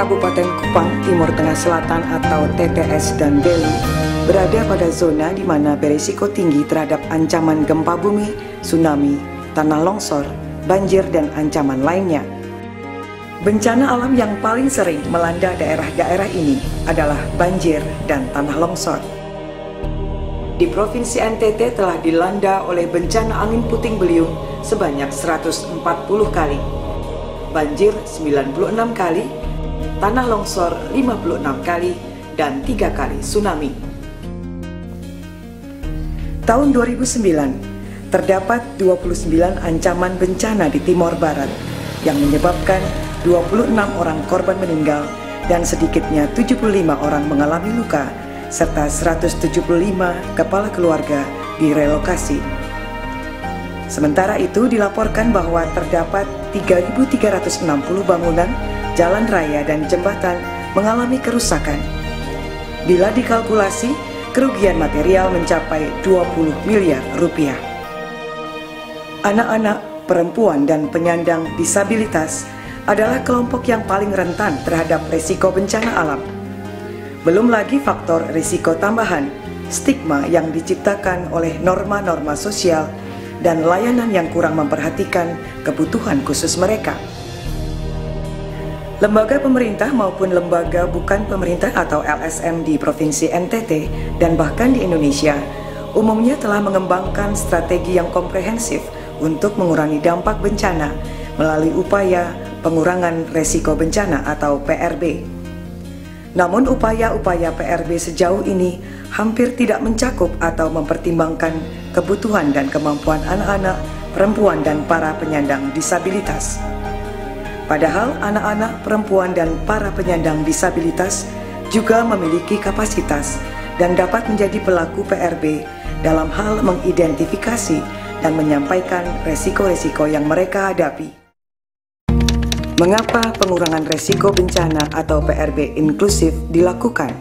Kabupaten Kupang, Timur Tengah Selatan atau TTS dan Belu berada pada zona di mana berisiko tinggi terhadap ancaman gempa bumi, tsunami, tanah longsor, banjir, dan ancaman lainnya. Bencana alam yang paling sering melanda daerah-daerah ini adalah banjir dan tanah longsor. Di Provinsi NTT telah dilanda oleh bencana angin puting beliung sebanyak 140 kali, banjir 96 kali, tanah longsor 56 kali, dan 3 kali tsunami. Tahun 2009, terdapat 29 ancaman bencana di Timor Barat yang menyebabkan 26 orang korban meninggal dan sedikitnya 75 orang mengalami luka, serta 175 kepala keluarga direlokasi. Sementara itu dilaporkan bahwa terdapat 3.360 bangunan, jalan raya, dan jembatan mengalami kerusakan. Bila dikalkulasi, kerugian material mencapai 20 miliar rupiah. Anak-anak, perempuan, dan penyandang disabilitas adalah kelompok yang paling rentan terhadap risiko bencana alam. Belum lagi faktor risiko tambahan, stigma yang diciptakan oleh norma-norma sosial dan layanan yang kurang memperhatikan kebutuhan khusus mereka. Lembaga pemerintah maupun lembaga bukan pemerintah atau LSM di Provinsi NTT dan bahkan di Indonesia umumnya telah mengembangkan strategi yang komprehensif untuk mengurangi dampak bencana melalui upaya pengurangan resiko bencana atau PRB. Namun upaya-upaya PRB sejauh ini hampir tidak mencakup atau mempertimbangkan kebutuhan dan kemampuan anak-anak, perempuan, dan para penyandang disabilitas. Padahal anak-anak, perempuan, dan para penyandang disabilitas juga memiliki kapasitas dan dapat menjadi pelaku PRB dalam hal mengidentifikasi dan menyampaikan resiko-resiko yang mereka hadapi. Mengapa pengurangan resiko bencana atau PRB inklusif dilakukan?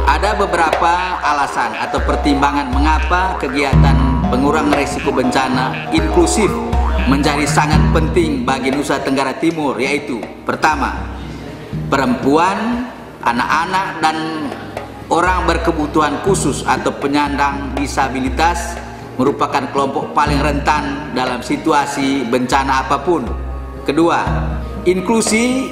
Ada beberapa alasan atau pertimbangan mengapa kegiatan pengurangan resiko bencana inklusif menjadi sangat penting bagi Nusa Tenggara Timur, yaitu pertama, perempuan, anak-anak, dan orang berkebutuhan khusus atau penyandang disabilitas merupakan kelompok paling rentan dalam situasi bencana apapun. Kedua, inklusi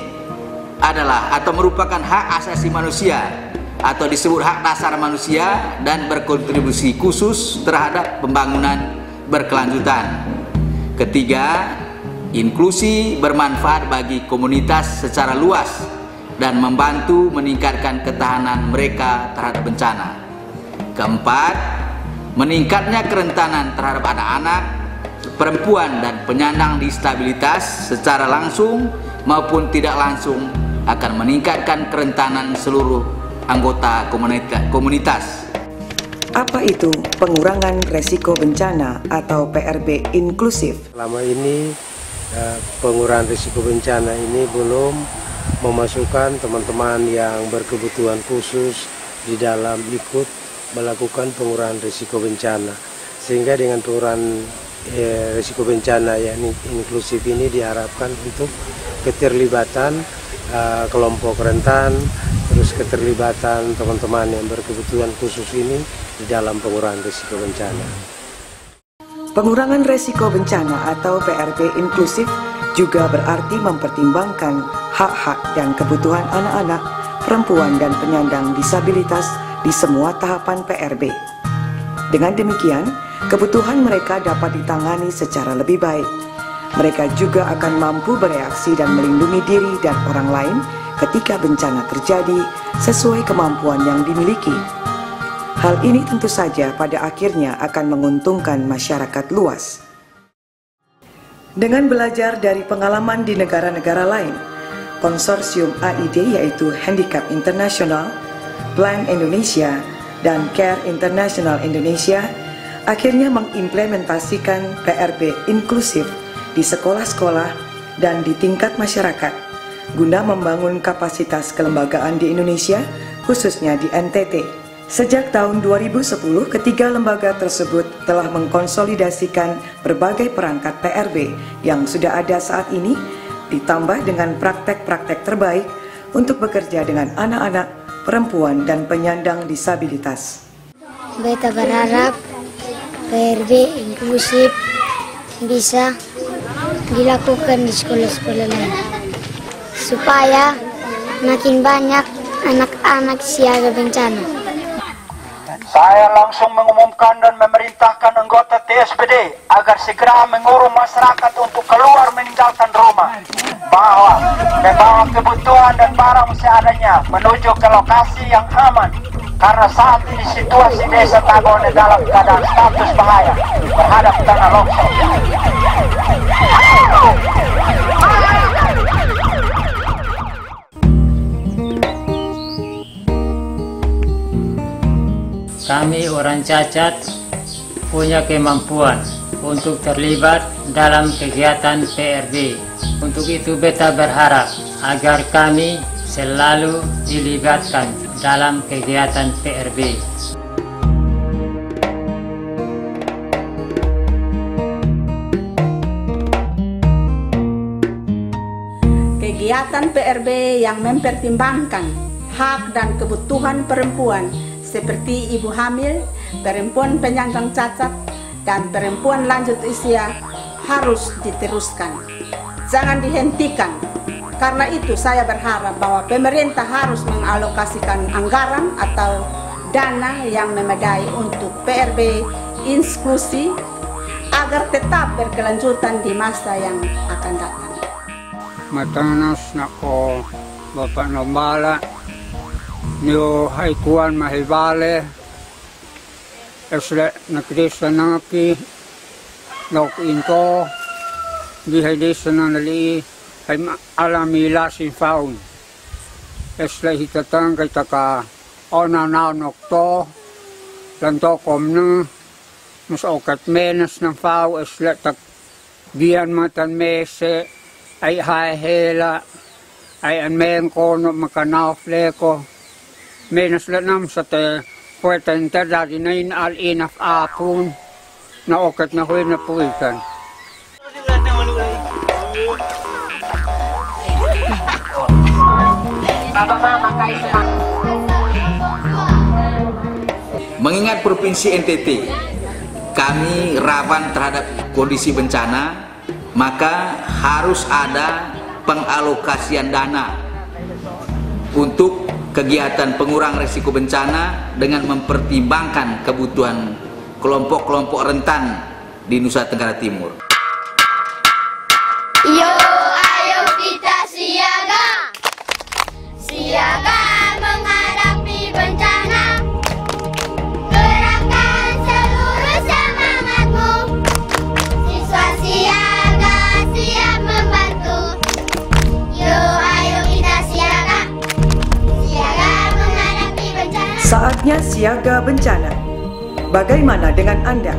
adalah atau merupakan hak asasi manusia atau disebut hak dasar manusia dan berkontribusi khusus terhadap pembangunan berkelanjutan. Ketiga, inklusi bermanfaat bagi komunitas secara luas dan membantu meningkatkan ketahanan mereka terhadap bencana. Keempat, meningkatnya kerentanan terhadap anak-anak, perempuan, dan penyandang disabilitas secara langsung maupun tidak langsung akan meningkatkan kerentanan seluruh anggota komunitas. Apa itu pengurangan resiko bencana atau PRB inklusif? Selama ini pengurangan risiko bencana ini belum memasukkan teman-teman yang berkebutuhan khusus di dalam ikut melakukan pengurangan risiko bencana, sehingga dengan pengurangan risiko bencana yang inklusif ini diharapkan untuk keterlibatan kelompok rentan, terus keterlibatan teman-teman yang berkebutuhan khusus ini di dalam pengurangan risiko bencana. Pengurangan risiko bencana atau PRB inklusif juga berarti mempertimbangkan hak-hak dan kebutuhan anak-anak, perempuan, dan penyandang disabilitas di semua tahapan PRB. Dengan demikian, kebutuhan mereka dapat ditangani secara lebih baik. Mereka juga akan mampu bereaksi dan melindungi diri dan orang lain ketika bencana terjadi sesuai kemampuan yang dimiliki. Hal ini tentu saja pada akhirnya akan menguntungkan masyarakat luas. Dengan belajar dari pengalaman di negara-negara lain, konsorsium AID yaitu Handicap International, Plan Indonesia, dan Care International Indonesia akhirnya mengimplementasikan PRB inklusif di sekolah-sekolah dan di tingkat masyarakat guna membangun kapasitas kelembagaan di Indonesia, khususnya di NTT. Sejak tahun 2010, ketiga lembaga tersebut telah mengkonsolidasikan berbagai perangkat PRB yang sudah ada saat ini, ditambah dengan praktek-praktek terbaik untuk bekerja dengan anak-anak, perempuan, dan penyandang disabilitas. Beta berharap PRB inklusif bisa dilakukan di sekolah-sekolah lain supaya makin banyak anak-anak siaga bencana. Saya langsung mengumumkan dan memerintahkan anggota TSPD agar segera mengurung masyarakat untuk keluar meninggalkan rumah, bahwa membawa kebutuhan dan barang seadanya menuju ke lokasi yang aman, karena saat ini situasi desa Tagone dalam keadaan status bahaya terhadap tanah longsor. Kami orang cacat punya kemampuan untuk terlibat dalam kegiatan PRB. Untuk itu beta berharap agar kami selalu dilibatkan dalam kegiatan PRB. Kegiatan PRB yang mempertimbangkan hak dan kebutuhan perempuan seperti ibu hamil, perempuan penyandang cacat, dan perempuan lanjut usia harus diteruskan. Jangan dihentikan. Karena itu saya berharap bahwa pemerintah harus mengalokasikan anggaran atau dana yang memadai untuk PRB inklusi agar tetap berkelanjutan di masa yang akan datang. Matanas nako Bapak Nombala niyo haikuan mahibale esle nakdesa naki nok into dihedesa nali ay alamila sin faun esle hitatang kay taka ona na nokto lanto komna mas okat menas ng fau esle tak biyan matan mese ay hahela ay an men kono makanaw fleko menos lanam sa te puweta interdadi na al inaf apun na okat na huwin na puwikan. Mengingat Provinsi NTT kami rawan terhadap kondisi bencana, maka harus ada pengalokasian dana untuk kegiatan pengurangan risiko bencana dengan mempertimbangkan kebutuhan kelompok-kelompok rentan di Nusa Tenggara Timur. Yo, ayo kita siaga, siaga menghadapi bencana. Gerakkan seluruh semangatmu, siswa siaga siap membantu. Yo, ayo kita siaga, siaga menghadapi bencana. Saatnya siaga bencana. Bagaimana dengan Anda?